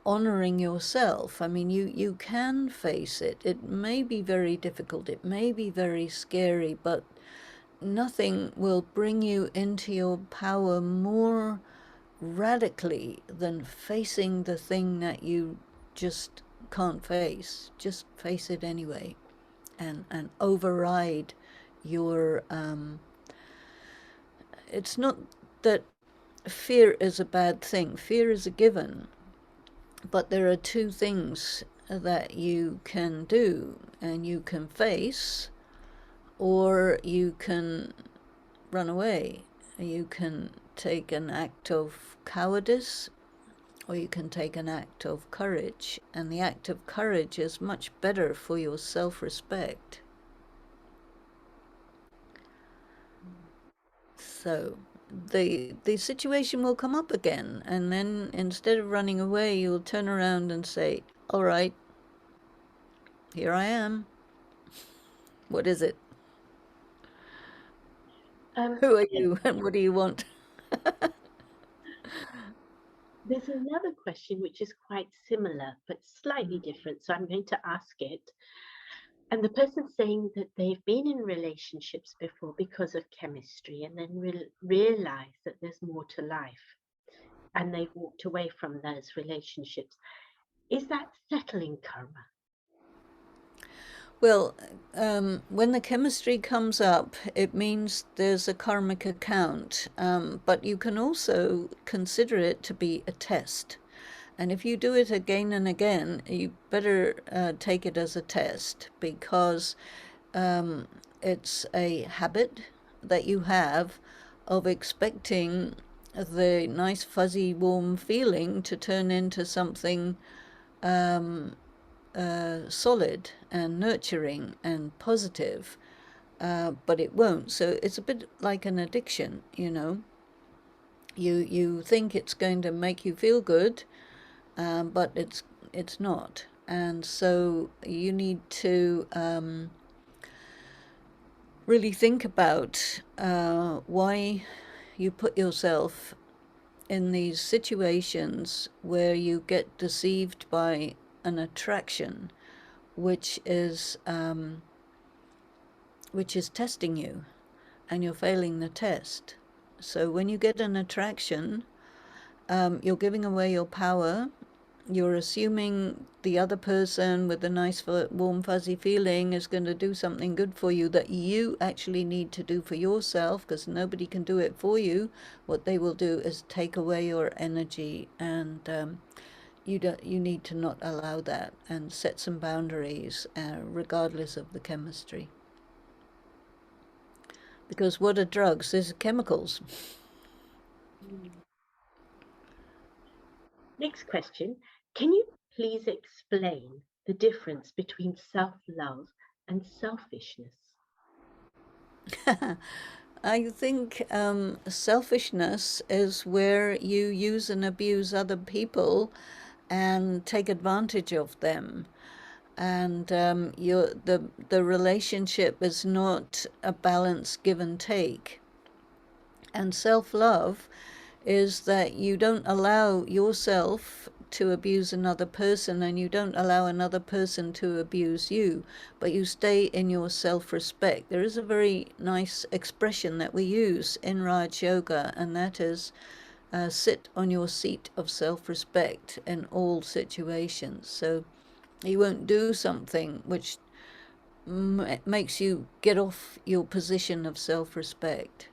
honoring yourself. I mean, you can face it. It may be very difficult, it may be very scary, but nothing will bring you into your power more radically than facing the thing that you just can't face. Just face it anyway, and override your. It's not that fear is a bad thing. Fear is a given, but there are two things that you can do, and you can face, or you can run away. You can take an act of cowardice, or you can take an act of courage. And the act of courage is much better for your self respect. So the situation will come up again, and then instead of running away, you'll turn around and say, all right, here I am. What is it? Who are Yes, you and what do you want? there's another question which is quite similar but slightly different, so I'm going to ask it. And the person's saying that they've been in relationships before because of chemistry and then realize that there's more to life and they've walked away from those relationships. Is that settling karma? Well, when the chemistry comes up, it means there's a karmic account, but you can also consider it to be a test. And if you do it again and again, you better take it as a test, because it's a habit that you have of expecting the nice, fuzzy, warm feeling to turn into something solid and nurturing and positive, but it won't. So it's a bit like an addiction, you know. You think it's going to make you feel good, but it's not. And so you need to really think about why you put yourself in these situations where you get deceived by an attraction, which is testing you, and you're failing the test. So when you get an attraction, you're giving away your power. You're assuming the other person with the nice, warm, fuzzy feeling is going to do something good for you that you actually need to do for yourself, because nobody can do it for you. What they will do is take away your energy, and you need to not allow that and set some boundaries, regardless of the chemistry. Because what are drugs? These are chemicals. Mm. Next question. Can you please explain the difference between self love and selfishness? I think selfishness is where you use and abuse other people and take advantage of them. And the relationship is not a balanced give and take. And self love is that you don't allow yourself to abuse another person, and you don't allow another person to abuse you, but you stay in your self respect. There is a very nice expression that we use in Raj Yoga, and that is sit on your seat of self respect in all situations. So you won't do something which makes you get off your position of self respect.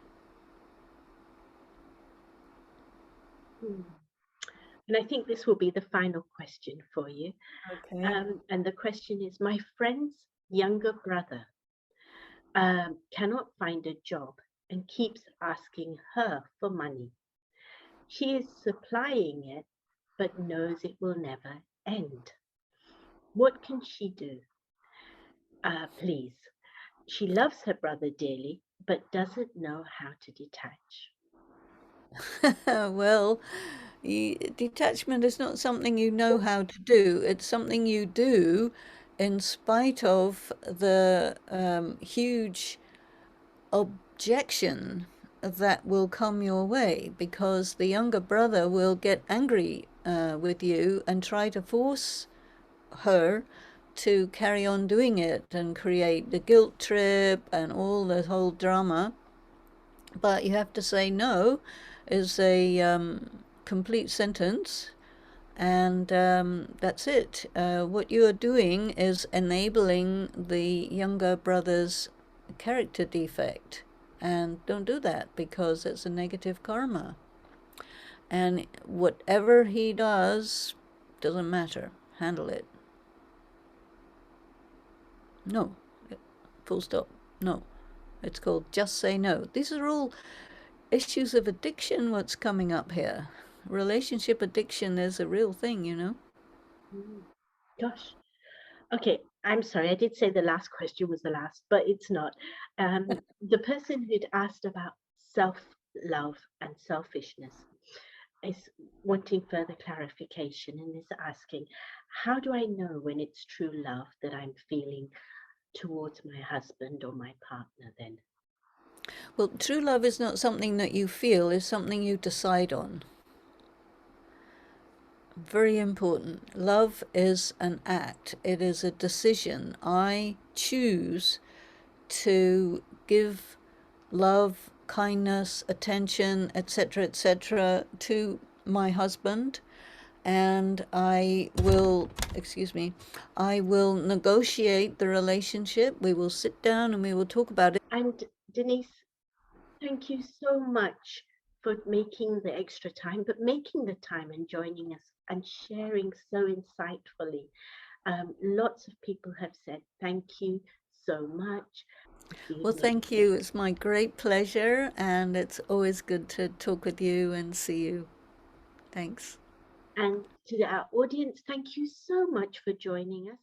Hmm. And I think this will be the final question for you. Okay. And the question is, my friend's younger brother cannot find a job and keeps asking her for money. She is supplying it, but knows it will never end. What can she do? Please. She loves her brother dearly, but doesn't know how to detach. Well, detachment is not something you know how to do. It's something you do in spite of the huge objection that will come your way, because the younger brother will get angry with you and try to force her to carry on doing it and create the guilt trip and all the whole drama. But you have to say no is a complete sentence, and that's it. What you are doing is enabling the younger brother's character defect, and don't do that because it's a negative karma. And whatever he does doesn't matter. Handle it. No. Full stop. No. It's called just say no. These are all issues of addiction, what's coming up here. Relationship addiction is a real thing, you know. Mm, gosh. Okay, I'm sorry. I did say the last question was the last, but it's not. The person who'd asked about self-love and selfishness is wanting further clarification and is asking, how do I know when it's true love that I'm feeling towards my husband or my partner then? Well, true love is not something that you feel, it's something you decide on. Very important. Love is an act, it is a decision. I choose to give love, kindness, attention, etc., to my husband, and I will, excuse me, I will negotiate the relationship. We will sit down and we will talk about it. And Denise, thank you so much for making the extra time, but making the time and joining us and sharing so insightfully. Lots of people have said thank you so much. If Well, you've made thank you. It's my great pleasure, and it's always good to talk with you and see you. Thanks. And to our audience, thank you so much for joining us.